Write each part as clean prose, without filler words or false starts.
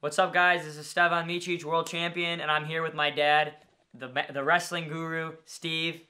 What's up, guys? This is Stevan, world champion, and I'm here with my dad, the wrestling guru, Steve.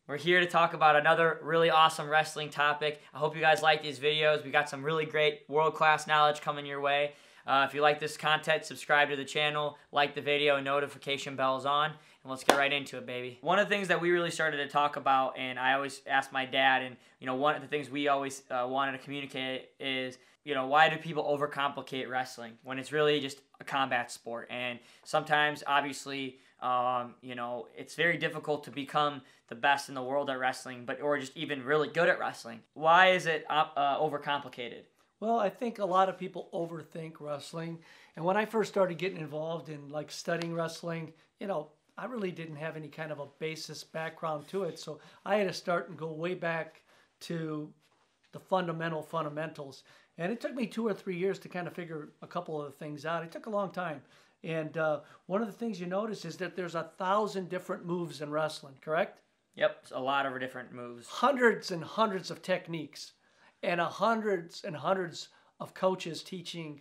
We're here to talk about another really awesome wrestling topic. I hope you guys like these videos. We got some really great world-class knowledge coming your way. If you like this content, subscribe to the channel, like the video, and notification bells on. And let's get right into it, baby. One of the things that we really started to talk about, and I always asked my dad, and one of the things we always wanted to communicate is, why do people overcomplicate wrestling when it's really just a combat sport? And sometimes, obviously, it's very difficult to become the best in the world at wrestling, or just even really good at wrestling. Why is it overcomplicated? Well, I think a lot of people overthink wrestling. And when I first started getting involved in studying wrestling, I really didn't have any kind of a basis background to it. So I had to start and go way back to the fundamentals. And it took me 2 or 3 years to kind of figure a couple of things out. It took a long time. And one of the things you notice is that there's 1,000 different moves in wrestling, correct? Yep, a lot of different moves. Hundreds and hundreds of techniques. And hundreds and hundreds of coaches teaching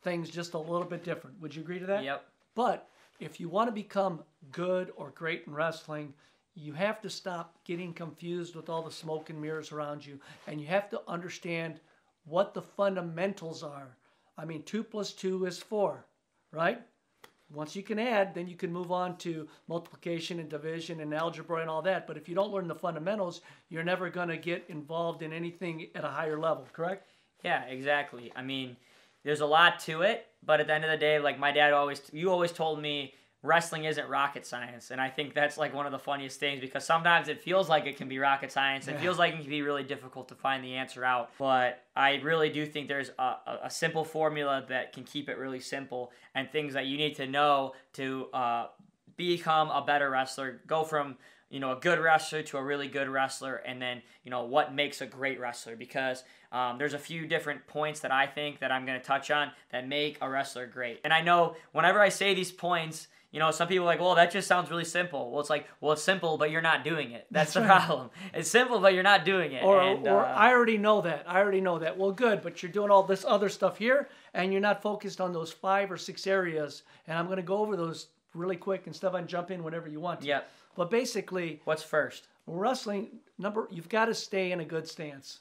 things just a little bit different. Would you agree to that? Yep. But if you want to become good or great in wrestling, you have to stop getting confused with all the smoke and mirrors around you. And you have to understand what the fundamentals are. I mean, 2 + 2 is 4, right? Once you can add, then you can move on to multiplication and division and algebra and all that. But if you don't learn the fundamentals, you're never going to get involved in anything at a higher level, correct? Yeah, exactly. I mean, there's a lot to it, but at the end of the day, like my dad you always told me, wrestling isn't rocket science. And I think that's like one of the funniest things, because sometimes it feels like it can be rocket science. It feels like it can be really difficult to find the answer out. But I really do think there's a simple formula that can keep it really simple, and things that you need to know to become a better wrestler. Go from a good wrestler to a really good wrestler, and then what makes a great wrestler, because there's a few different points that I think that I'm going to touch on that make a wrestler great. And I know whenever I say these points, some people are like, well, that just sounds really simple. Well, it's like, well, it's simple, but you're not doing it. That's the problem. It's simple, but you're not doing it. Or I already know that. Well, good, but you're doing all this other stuff here, and you're not focused on those 5 or 6 areas. And I'm going to go over those really quick, and Stevan, jump in whenever you want to. Yep. But basically, what's first? Wrestling, you've got to stay in a good stance.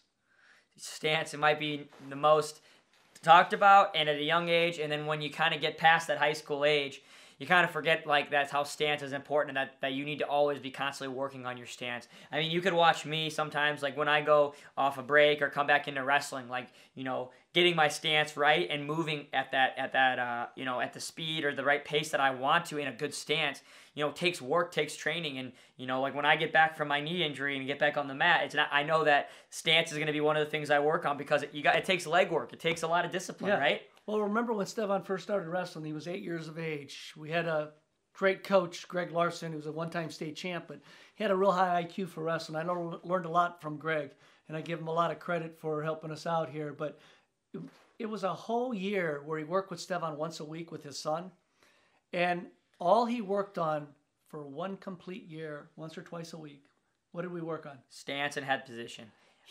Stance, it might be the most talked about, and at a young age, and then when you kind of get past that high school age, you kind of forget that's how stance is important, and that you need to always be constantly working on your stance. I mean, you could watch me sometimes, like when I go off a break or come back into wrestling, getting my stance right and moving at the speed or the right pace that I want to in a good stance, takes work, takes training. And, like when I get back from my knee injury and get back on the mat, I know that stance is going to be one of the things I work on, because it takes leg work. It takes a lot of discipline, right? Well, remember when Stevan first started wrestling, he was 8 years of age. We had a great coach, Greg Larson, who was a one-time state champ, but he had a real high IQ for wrestling. I learned a lot from Greg, and I give him a lot of credit for helping us out here. But it was a whole year where he worked with Stevan once a week with his son, and all he worked on for one complete year, once or twice a week, what did we work on? Stance and head position.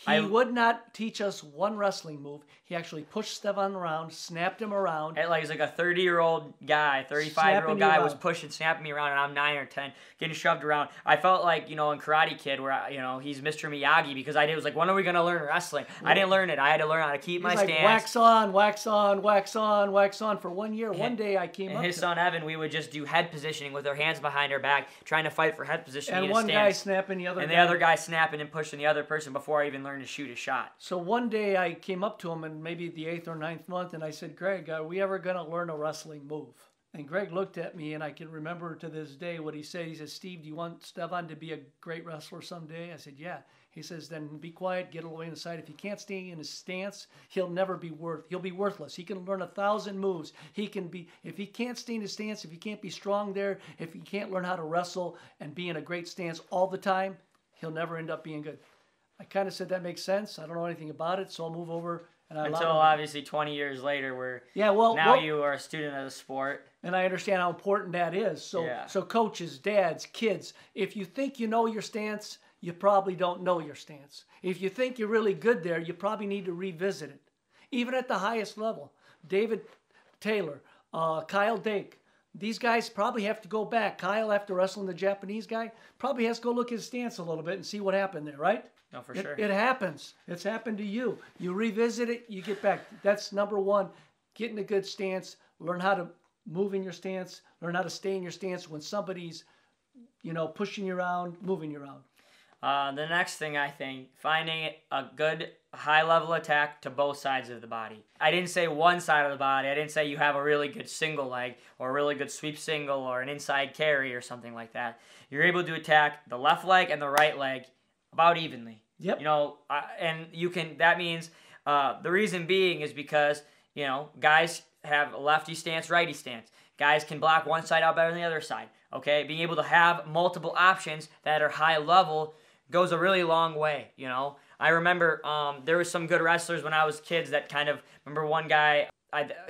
He would not teach us one wrestling move. He actually pushed Stevan around, snapped him around. He's like a 30-year-old guy, 35-year-old guy was pushing, snapping me around, and I'm 9 or 10, getting shoved around. I felt like, in Karate Kid, where, he's Mr. Miyagi, because I was like, when are we going to learn wrestling? I didn't learn it. I had to learn how to keep my stance. Wax on, wax on, wax on, wax on for 1 year. One day I came up and his son Evan, we would just do head positioning with our hands behind our back, trying to fight for head position. And one guy snapping the other guy. And the other guy snapping and pushing the other person before I even learned to shoot a shot. So one day I came up to him in maybe the 8th or 9th month, and I said, Greg, are we ever going to learn a wrestling move? And Greg looked at me, and I can remember to this day what he said. He said, Steve, do you want Stevan to be a great wrestler someday? I said, yeah. He says, then be quiet, get away inside. If he can't stay in his stance, he'll be worthless. He can learn 1,000 moves. If he can't stay in his stance, if he can't be strong there, if he can't learn how to wrestle and be in a great stance all the time, he'll never end up being good. I kind of said that makes sense. I don't know anything about it, so I'll move over. And until obviously 20 years later, where you are a student of the sport. And I understand how important that is. So coaches, dads, kids, if you think you know your stance, you probably don't know your stance. If you think you're really good there, you probably need to revisit it. Even at the highest level. David Taylor, Kyle Dake. These guys probably have to go back. Kyle, after wrestling the Japanese guy, probably has to go look at his stance a little bit and see what happened there, right? No, for sure. It happens. It's happened to you. You revisit it, you get back. That's number one. Get in a good stance. Learn how to move in your stance. Learn how to stay in your stance when somebody's, pushing you around, moving you around. The next thing, I think, finding a good high-level attack to both sides of the body. I didn't say one side of the body. I didn't say you have a really good single leg or a really good sweep single or an inside carry or something like that. You're able to attack the left leg and the right leg about evenly. Yep. And you can. That means the reason being is because guys have a lefty stance, righty stance. Guys can block one side out better than the other side. Okay, being able to have multiple options that are high level goes a really long way. I remember there was some good wrestlers when I was kids that remember one guy,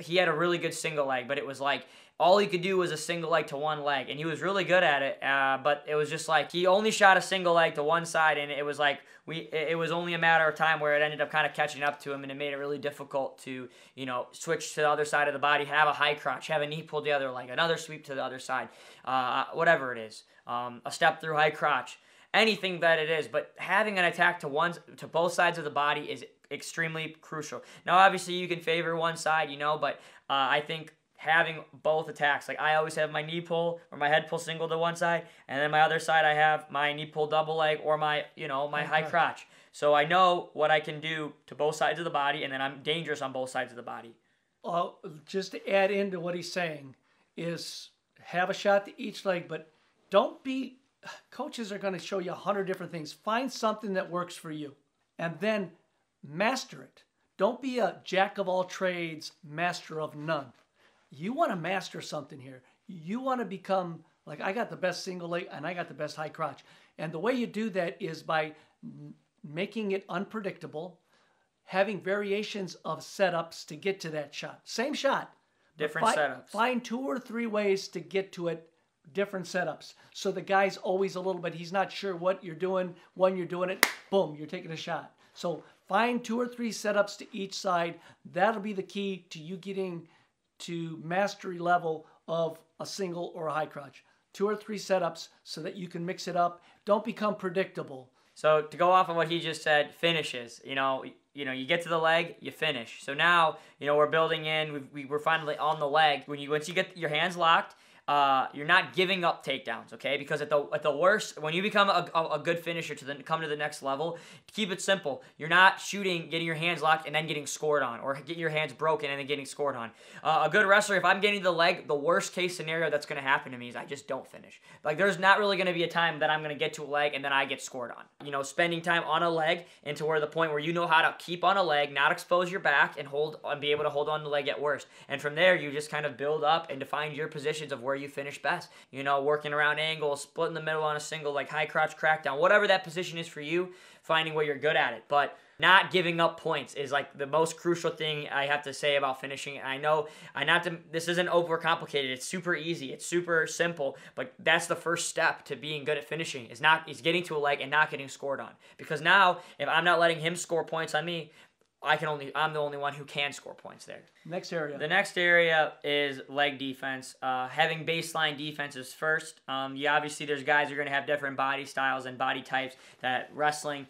he had a really good single leg, but it was like all he could do was a single leg to one leg, and he was really good at it, but it was just like he only shot a single leg to one side, and it was like it was only a matter of time where it ended up kind of catching up to him, and it made it really difficult to switch to the other side of the body, have a high crotch, have a knee pull to the other leg, another sweep to the other side, whatever it is, a step through high crotch. Anything that it is, but having an attack to both sides of the body is extremely crucial. Now, obviously, you can favor one side, but I think having both attacks, like I always have my knee pull or my head pull single to one side, and then my other side I have my knee pull double leg or my high crotch. So I know what I can do to both sides of the body, and then I'm dangerous on both sides of the body. Just to add into what he's saying is have a shot to each leg, but don't be. Coaches are going to show you 100 different things. Find something that works for you and then master it. Don't be a jack of all trades, master of none. You want to master something here. You want to become like, I got the best single leg and I got the best high crotch. And the way you do that is by making it unpredictable, having variations of setups to get to that shot. Same shot. Different setups. Find 2 or 3 ways to get to it. Different setups. So the guy's always a little bit, he's not sure what you're doing. When you're doing it, boom, you're taking a shot. So find 2 or 3 setups to each side. That'll be the key to you getting to mastery level of a single or a high crotch. 2 or 3 setups so that you can mix it up. Don't become predictable. So to go off of what he just said, finishes. You you get to the leg, you finish. So now, we're building in, we're finally on the leg. Once you get your hands locked, you're not giving up takedowns, okay? Because at the worst, when you become a good finisher come to the next level, keep it simple. You're not shooting, getting your hands locked, and then getting scored on, or getting your hands broken and then getting scored on. A good wrestler, if I'm getting to the leg, the worst case scenario that's going to happen to me is I just don't finish. Like, there's not really going to be a time that I'm going to get to a leg and then I get scored on. Spending time on a leg and to where the point where you know how to keep on a leg, not expose your back, and be able to hold on to the leg at worst. And from there, you just kind of build up and define your positions of where you finish best. Working around angles, split in the middle on a single, like high crotch crackdown, whatever that position is for you, finding where you're good at it. But not giving up points is like the most crucial thing I have to say about finishing. I know this isn't overcomplicated. It's super easy. It's super simple, but that's the first step to being good at finishing is getting to a leg and not getting scored on. Because now, if I'm not letting him score points on me, I'm the only one who can score points there. Next area. The next area is leg defense. Having baseline defenses first. Obviously there's guys who are going to have different body styles and body types. That wrestling,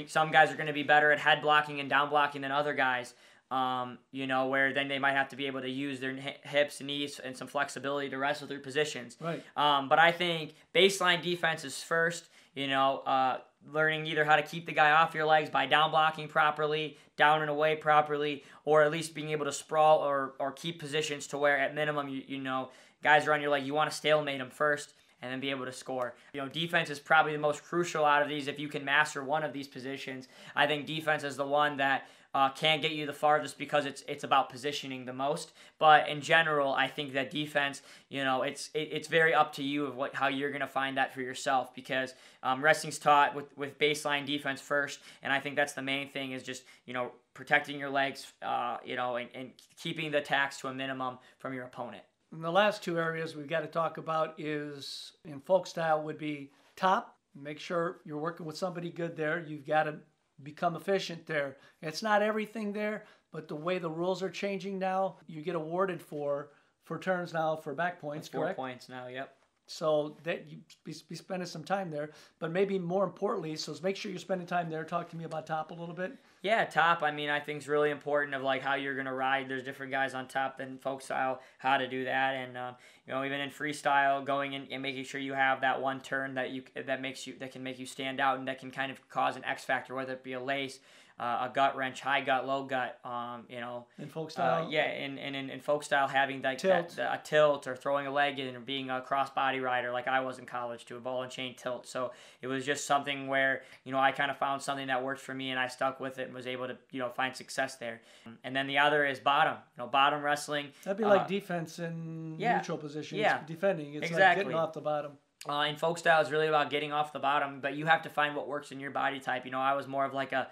some guys are going to be better at head blocking and down blocking than other guys. Where then they might have to be able to use their hips, knees, and some flexibility to wrestle through positions. Right. But I think baseline defense is first. Learning either how to keep the guy off your legs by down blocking properly, down and away properly, or at least being able to sprawl or keep positions to where at minimum, guys are on your leg. You want to stalemate them first and then be able to score. Defense is probably the most crucial out of these. If you can master one of these positions, I think defense is the one that can get you the farthest because it's about positioning the most. But in general, I think that defense, it's very up to you of how you're going to find that for yourself, because wrestling's taught with baseline defense first, and I think that's the main thing is just protecting your legs, and keeping the attacks to a minimum from your opponent. And the last 2 areas we've got to talk about is in folk style would be top. Make sure you're working with somebody good there. You've got to become efficient there. It's not everything there, but the way the rules are changing now, you get awarded for for turns now for back points, That's 4 correct? points now, yep. So that you be spending some time there, but maybe more importantly, so make sure you're spending time there. Talk to me about top a little bit. Yeah, top, I mean, I think is really important of like how you're going to ride. There's different guys on top than folk style, how to do that. And, even in freestyle, going in and making sure you have that one turn that can make you stand out and that can kind of cause an X factor, whether it be a lace, a gut wrench, high gut, low gut, In folk style? In folk style, having like a tilt or throwing a leg in or being a crossbody rider like I was in college to a ball and chain tilt. So it was just something where, I kind of found something that worked for me and I stuck with it and was able to, find success there. And then the other is bottom, bottom wrestling. That'd be like defense in neutral positions, defending. It's like getting off the bottom. In folk style, it's really about getting off the bottom, but you have to find what works in your body type. I was more of like a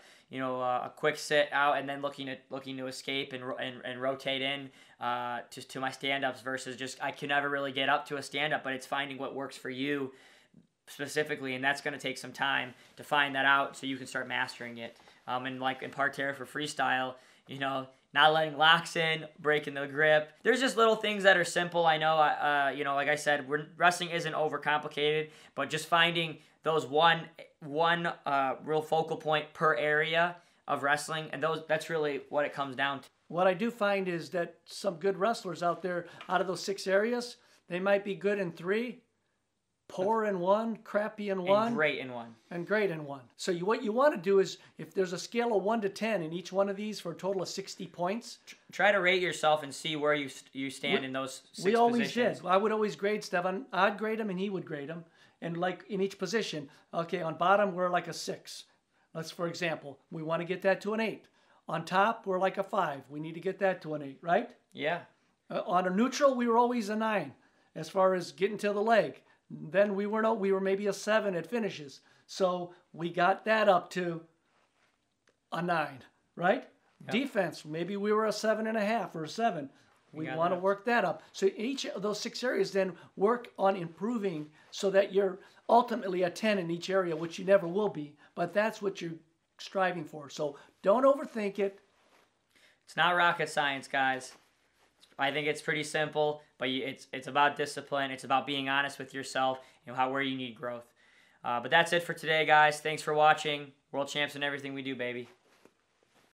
quick sit out and then looking to escape and rotate in to my stand-ups versus just I can never really get up to a stand-up, but it's finding what works for you specifically, and that's going to take some time to find that out so you can start mastering it. And like in parterre for freestyle, not letting locks in, breaking the grip. There's just little things that are simple. I know, like I said, wrestling isn't overcomplicated, but just finding those one real focal point per area of wrestling, and that's really what it comes down to. What I do find is that some good wrestlers out there, out of those 6 areas, they might be good in 3, poor in 1, crappy in 1, and great in 1. And great in 1. So what you want to do is, if there's a scale of 1 to 10 in each one of these for a total of 60 points, try to rate yourself and see where you stand in those 6 we always positions. did. I would always grade Stevan. I'd grade him and he would grade him. And like in each position, okay, on bottom we're like a 6. For example, we want to get that to an 8. On top we're like a 5. We need to get that to an 8, right? Yeah. On a neutral we were always a 9 as far as getting to the leg. Then we were maybe a 7 at finishes. So we got that up to a 9, right? Yep. Defense, maybe we were a 7.5 or a 7. We want to work that up. So each of those 6 areas then work on improving so that you're ultimately a 10 in each area, which you never will be. But that's what you're striving for. So don't overthink it. It's not rocket science, guys. I think it's pretty simple, but it's about discipline. It's about being honest with yourself and where you need growth. But that's it for today, guys. Thanks for watching. World champs in everything we do, baby.